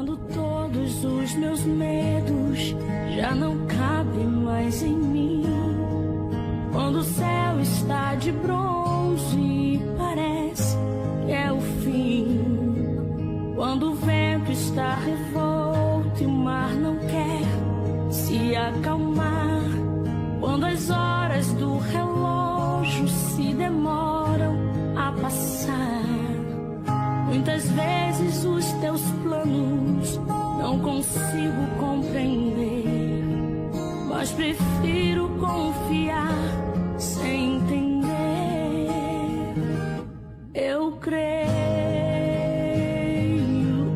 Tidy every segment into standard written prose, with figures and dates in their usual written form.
Quando todos os meus medos já não cabem mais em mim, quando o céu está de bronze e parece que é o fim, quando o vento está revolto e o mar não quer se acalmar, quando as horas do relógio se demoram a passar, muitas vezes os teus planos não consigo compreender, mas prefiro confiar sem entender. Eu creio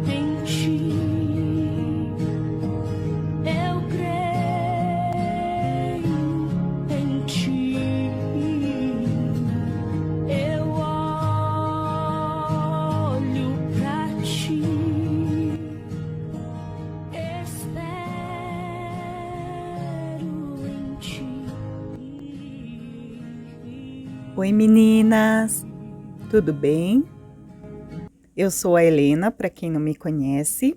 em ti, eu creio em ti, eu olho pra ti, espero em ti. Oi meninas, tudo bem? Eu sou a Helena, para quem não me conhece.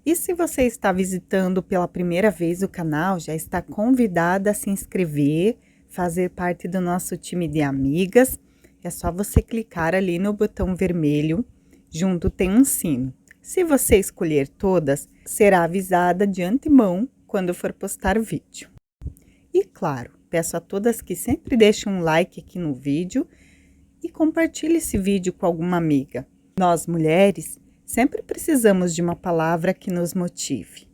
E se você está visitando pela primeira vez o canal, já está convidada a se inscrever, fazer parte do nosso time de amigas. É só você clicar ali no botão vermelho, junto tem um sino. Se você escolher todas, será avisada de antemão quando for postar o vídeo. E claro, peço a todas que sempre deixem um like aqui no vídeo e compartilhe esse vídeo com alguma amiga. Nós, mulheres, sempre precisamos de uma palavra que nos motive.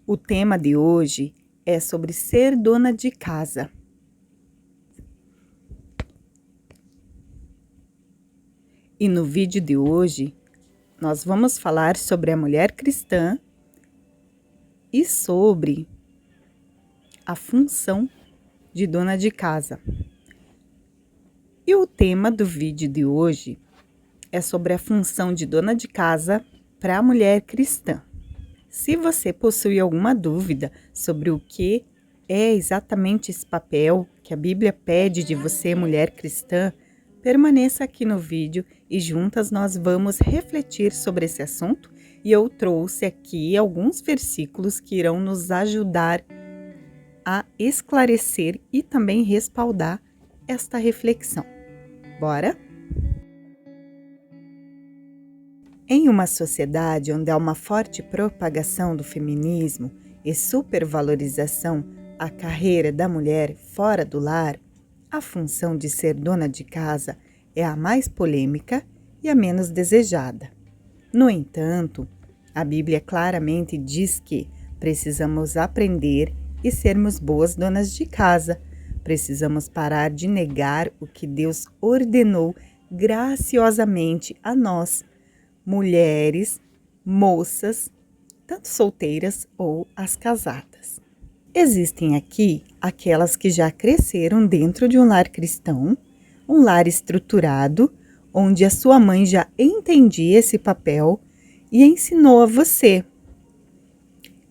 O tema de hoje é sobre ser dona de casa. E no vídeo de hoje, nós vamos falar sobre a mulher cristã e sobre a função de dona de casa. E o tema do vídeo de hoje é sobre a função de dona de casa para a mulher cristã. Se você possui alguma dúvida sobre o que é exatamente esse papel que a Bíblia pede de você, mulher cristã, permaneça aqui no vídeo e juntas nós vamos refletir sobre esse assunto. E eu trouxe aqui alguns versículos que irão nos ajudar a esclarecer e também respaldar esta reflexão. Bora? Em uma sociedade onde há uma forte propagação do feminismo e supervalorização à carreira da mulher fora do lar, a função de ser dona de casa é a mais polêmica e a menos desejada. No entanto, a Bíblia claramente diz que precisamos aprender e sermos boas donas de casa. Precisamos parar de negar o que Deus ordenou graciosamente a nós, mulheres, moças, tanto solteiras ou as casadas. Existem aqui aquelas que já cresceram dentro de um lar cristão, um lar estruturado, onde a sua mãe já entendia esse papel e ensinou a você.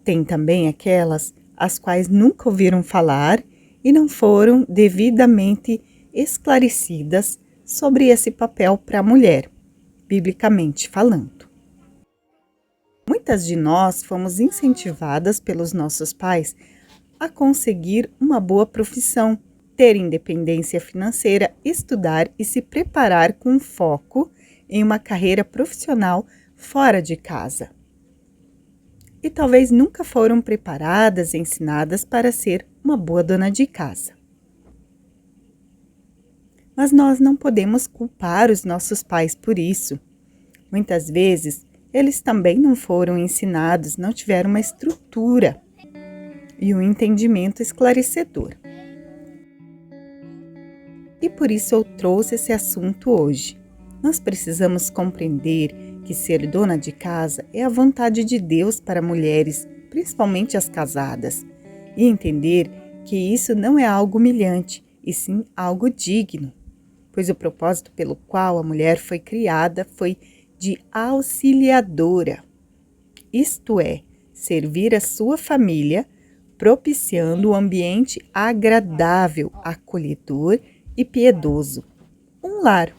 Tem também aquelas as quais nunca ouviram falar e não foram devidamente esclarecidas sobre esse papel para a mulher, biblicamente falando. Muitas de nós fomos incentivadas pelos nossos pais a conseguir uma boa profissão, ter independência financeira, estudar e se preparar com foco em uma carreira profissional fora de casa. E talvez nunca foram preparadas, ensinadas para ser uma boa dona de casa. Mas nós não podemos culpar os nossos pais por isso. Muitas vezes, eles também não foram ensinados, não tiveram uma estrutura e um entendimento esclarecedor. E por isso eu trouxe esse assunto hoje. Nós precisamos compreender que ser dona de casa é a vontade de Deus para mulheres, principalmente as casadas, e entender que isso não é algo humilhante, e sim algo digno, pois o propósito pelo qual a mulher foi criada foi de auxiliadora, isto é, servir a sua família, propiciando um ambiente agradável, acolhedor e piedoso, um lar.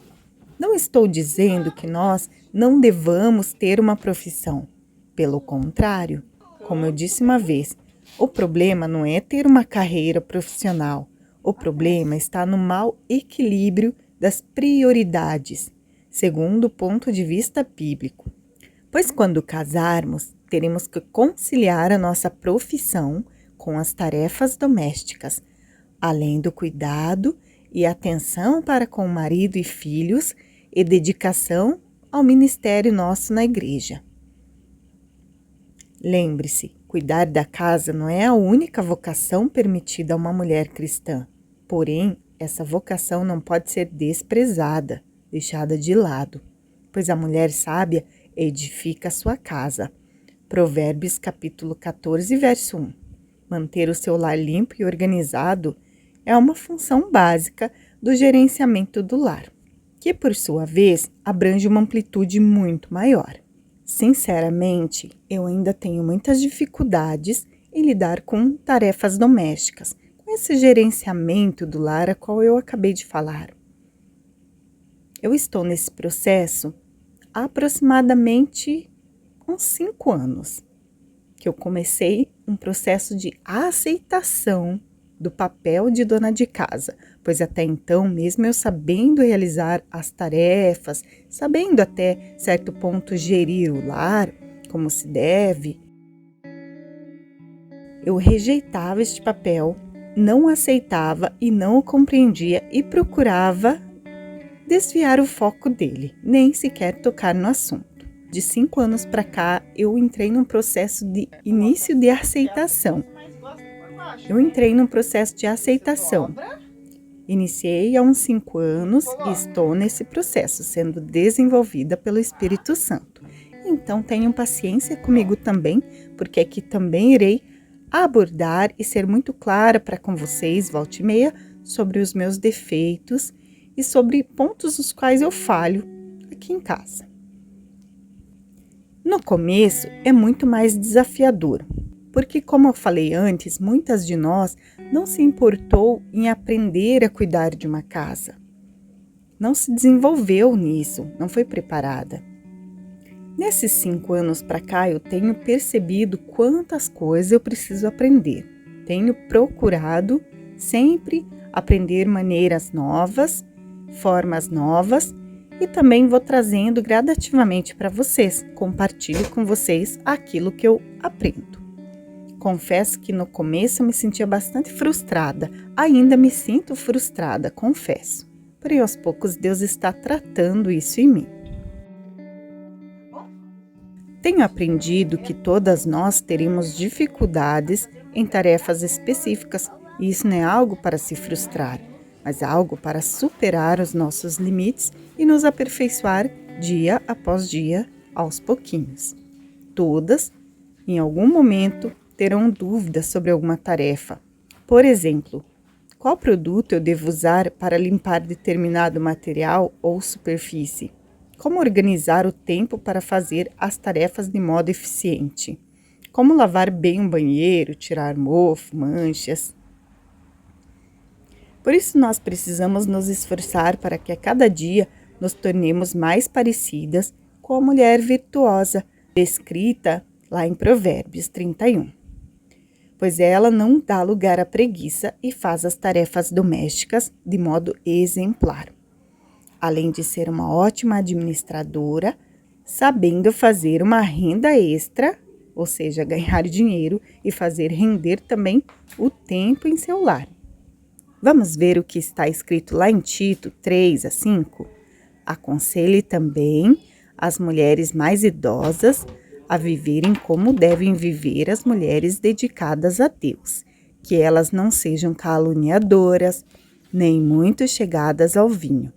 Não estou dizendo que nós não devamos ter uma profissão. Pelo contrário, como eu disse uma vez, o problema não é ter uma carreira profissional. O problema está no mau equilíbrio das prioridades, segundo o ponto de vista bíblico. Pois quando casarmos, teremos que conciliar a nossa profissão com as tarefas domésticas, além do cuidado e atenção para com o marido e filhos e dedicação ao ministério nosso na igreja. Lembre-se, cuidar da casa não é a única vocação permitida a uma mulher cristã. Porém, essa vocação não pode ser desprezada, deixada de lado, pois a mulher sábia edifica a sua casa. Provérbios capítulo 14, verso 1. Manter o seu lar limpo e organizado é uma função básica do gerenciamento do lar, que por sua vez abrange uma amplitude muito maior. Sinceramente, eu ainda tenho muitas dificuldades em lidar com tarefas domésticas, com esse gerenciamento do lar a qual eu acabei de falar. Eu estou nesse processo há aproximadamente uns 5 anos, que eu comecei um processo de aceitação do papel de dona de casa, pois até então, mesmo eu sabendo realizar as tarefas, sabendo até certo ponto gerir o lar como se deve, eu rejeitava este papel, não aceitava e não o compreendia e procurava desviar o foco dele, nem sequer tocar no assunto. De 5 anos para cá, eu entrei num processo de início de aceitação. Iniciei há uns 5 anos e estou nesse processo, sendo desenvolvida pelo Espírito Santo. Então, tenham paciência comigo também, porque aqui também irei abordar e ser muito clara para com vocês, volta e meia, sobre os meus defeitos e sobre pontos nos quais eu falho aqui em casa. No começo, é muito mais desafiador, porque, como eu falei antes, muitas de nós não se importou em aprender a cuidar de uma casa. Não se desenvolveu nisso, não foi preparada. Nesses 5 anos para cá, eu tenho percebido quantas coisas eu preciso aprender. Tenho procurado sempre aprender maneiras novas, formas novas, e também vou trazendo gradativamente para vocês. Compartilho com vocês aquilo que eu aprendo. Confesso que no começo eu me sentia bastante frustrada. Ainda me sinto frustrada, confesso. Porém, aos poucos, Deus está tratando isso em mim. Tenho aprendido que todas nós teremos dificuldades em tarefas específicas, e isso não é algo para se frustrar, mas algo para superar os nossos limites e nos aperfeiçoar dia após dia, aos pouquinhos. Todas, em algum momento, terão dúvidas sobre alguma tarefa. Por exemplo, qual produto eu devo usar para limpar determinado material ou superfície? Como organizar o tempo para fazer as tarefas de modo eficiente? Como lavar bem um banheiro, tirar mofo, manchas? Por isso, nós precisamos nos esforçar para que a cada dia nos tornemos mais parecidas com a mulher virtuosa, descrita lá em Provérbios 31. Pois ela não dá lugar à preguiça e faz as tarefas domésticas de modo exemplar. Além de ser uma ótima administradora, sabendo fazer uma renda extra, ou seja, ganhar dinheiro e fazer render também o tempo em seu lar. Vamos ver o que está escrito lá em Tito 3:5? Aconselhe também as mulheres mais idosas a viverem como devem viver as mulheres dedicadas a Deus, que elas não sejam caluniadoras, nem muito chegadas ao vinho,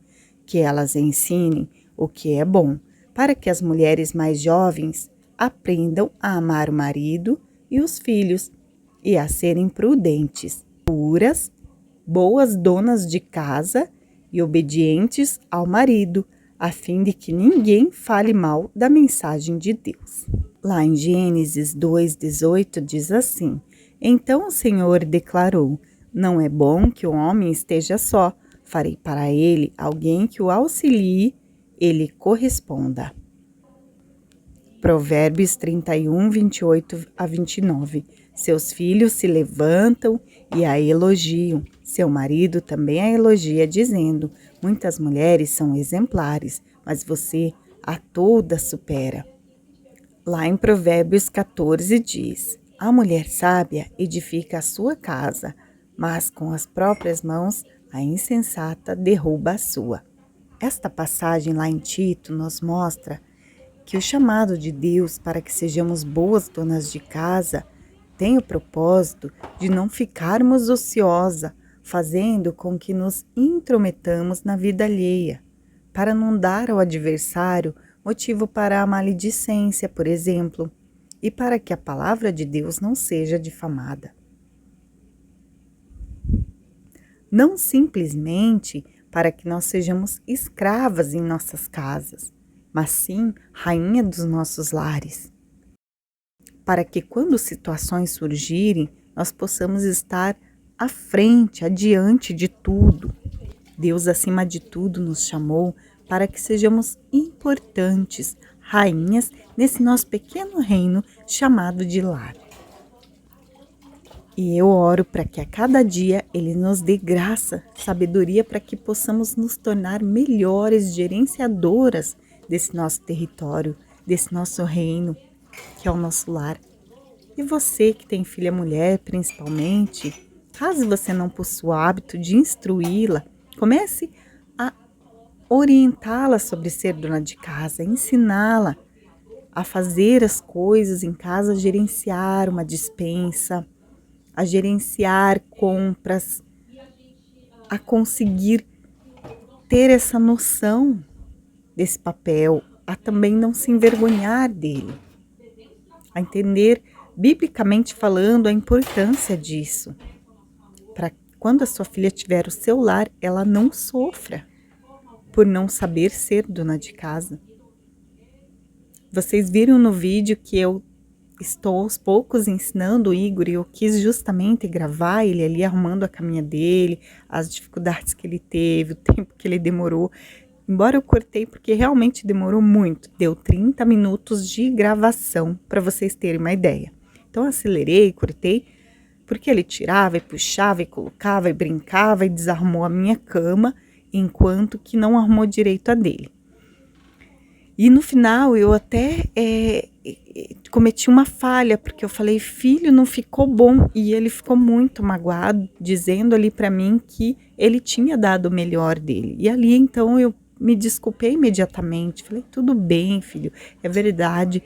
que elas ensinem o que é bom, para que as mulheres mais jovens aprendam a amar o marido e os filhos, e a serem prudentes, puras, boas donas de casa e obedientes ao marido, a fim de que ninguém fale mal da mensagem de Deus. Lá em Gênesis 2:18 diz assim: Então o Senhor declarou: Não é bom que o homem esteja só, farei para ele alguém que o auxilie. ele corresponda. Provérbios 31, 28 a 29. Seus filhos se levantam e a elogiam. Seu marido também a elogia, dizendo: muitas mulheres são exemplares, mas você a todas supera. Lá em Provérbios 14 diz: a mulher sábia edifica a sua casa, mas com as próprias mãos a insensata derruba a sua. Esta passagem lá em Tito nos mostra que o chamado de Deus para que sejamos boas donas de casa tem o propósito de não ficarmos ociosa, fazendo com que nos intrometamos na vida alheia, para não dar ao adversário motivo para a maledicência, por exemplo, e para que a palavra de Deus não seja difamada. Não simplesmente para que nós sejamos escravas em nossas casas, mas sim rainha dos nossos lares. Para que quando situações surgirem, nós possamos estar à frente, adiante de tudo. Deus, acima de tudo, nos chamou para que sejamos importantes, rainhas nesse nosso pequeno reino chamado de lar. E eu oro para que a cada dia Ele nos dê graça, sabedoria para que possamos nos tornar melhores gerenciadoras desse nosso território, desse nosso reino, que é o nosso lar. E você que tem filha mulher, principalmente, caso você não possua o hábito de instruí-la, comece a orientá-la sobre ser dona de casa, ensiná-la a fazer as coisas em casa, a gerenciar uma despensa, a gerenciar compras, a conseguir ter essa noção desse papel, a também não se envergonhar dele, a entender, biblicamente falando, a importância disso, para quando a sua filha tiver o seu lar, ela não sofra por não saber ser dona de casa. Vocês viram no vídeo que eu estou aos poucos ensinando o Igor, e eu quis justamente gravar ele ali arrumando a caminha dele, as dificuldades que ele teve, o tempo que ele demorou. Embora eu cortei porque realmente demorou muito, deu 30 minutos de gravação para vocês terem uma ideia. Então eu acelerei, cortei, porque ele tirava e puxava e colocava e brincava e desarrumou a minha cama, enquanto que não arrumou direito a dele. E no final eu até cometi uma falha, porque eu falei: filho, não ficou bom. E ele ficou muito magoado, dizendo ali para mim que ele tinha dado o melhor dele. E ali então eu me desculpei imediatamente. Falei: tudo bem, filho, é verdade,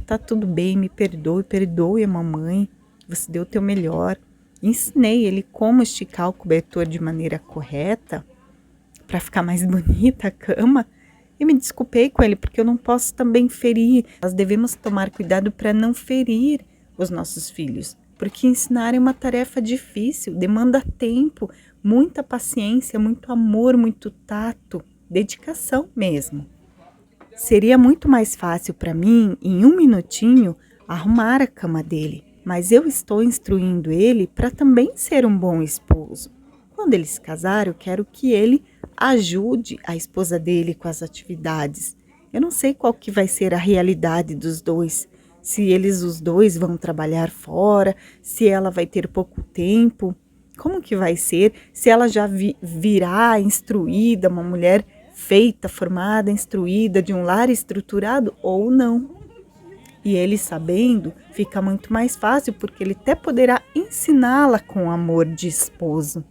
tá tudo bem, me perdoe a mamãe, você deu o teu melhor. Ensinei ele como esticar o cobertor de maneira correta, para ficar mais bonita a cama. E me desculpei com ele, porque eu não posso também ferir. Nós devemos tomar cuidado para não ferir os nossos filhos, porque ensinar é uma tarefa difícil, demanda tempo, muita paciência, muito amor, muito tato, dedicação mesmo. Seria muito mais fácil para mim, em 1 minutinho, arrumar a cama dele, mas eu estou instruindo ele para também ser um bom esposo. Quando ele se casar, eu quero que ele ajude a esposa dele com as atividades. Eu não sei qual que vai ser a realidade dos dois, se eles os dois vão trabalhar fora, se ela vai ter pouco tempo, como que vai ser, se ela já virá instruída, uma mulher feita, formada, instruída, de um lar estruturado ou não. E ele sabendo, fica muito mais fácil, porque ele até poderá ensiná-la com amor de esposo.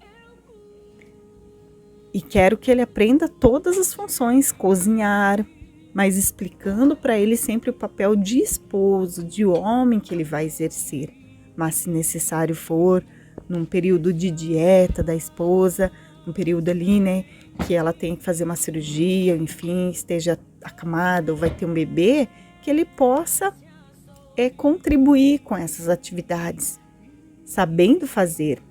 E quero que ele aprenda todas as funções, cozinhar, mas explicando para ele sempre o papel de esposo, de homem que ele vai exercer. Mas se necessário for, num período de dieta da esposa, num período ali, né, que ela tem que fazer uma cirurgia, enfim, esteja acamada ou vai ter um bebê, que ele possa contribuir com essas atividades, sabendo fazer.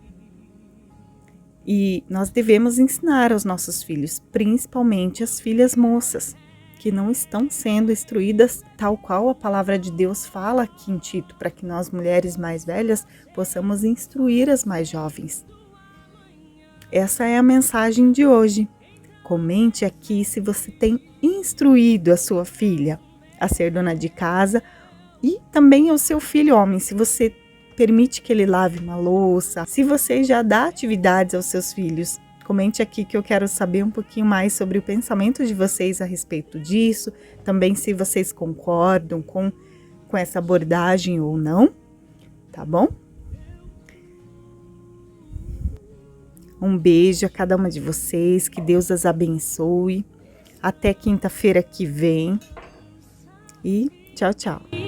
E nós devemos ensinar aos nossos filhos, principalmente as filhas moças, que não estão sendo instruídas tal qual a palavra de Deus fala aqui em Tito, para que nós, mulheres mais velhas, possamos instruir as mais jovens. Essa é a mensagem de hoje. Comente aqui se você tem instruído a sua filha a ser dona de casa e também o seu filho homem, se você permite que ele lave uma louça, se você já dá atividades aos seus filhos. Comente aqui que eu quero saber um pouquinho mais sobre o pensamento de vocês a respeito disso, também se vocês concordam com essa abordagem ou não, tá bom? Um beijo a cada uma de vocês, que Deus as abençoe. Até quinta-feira que vem e tchau, tchau.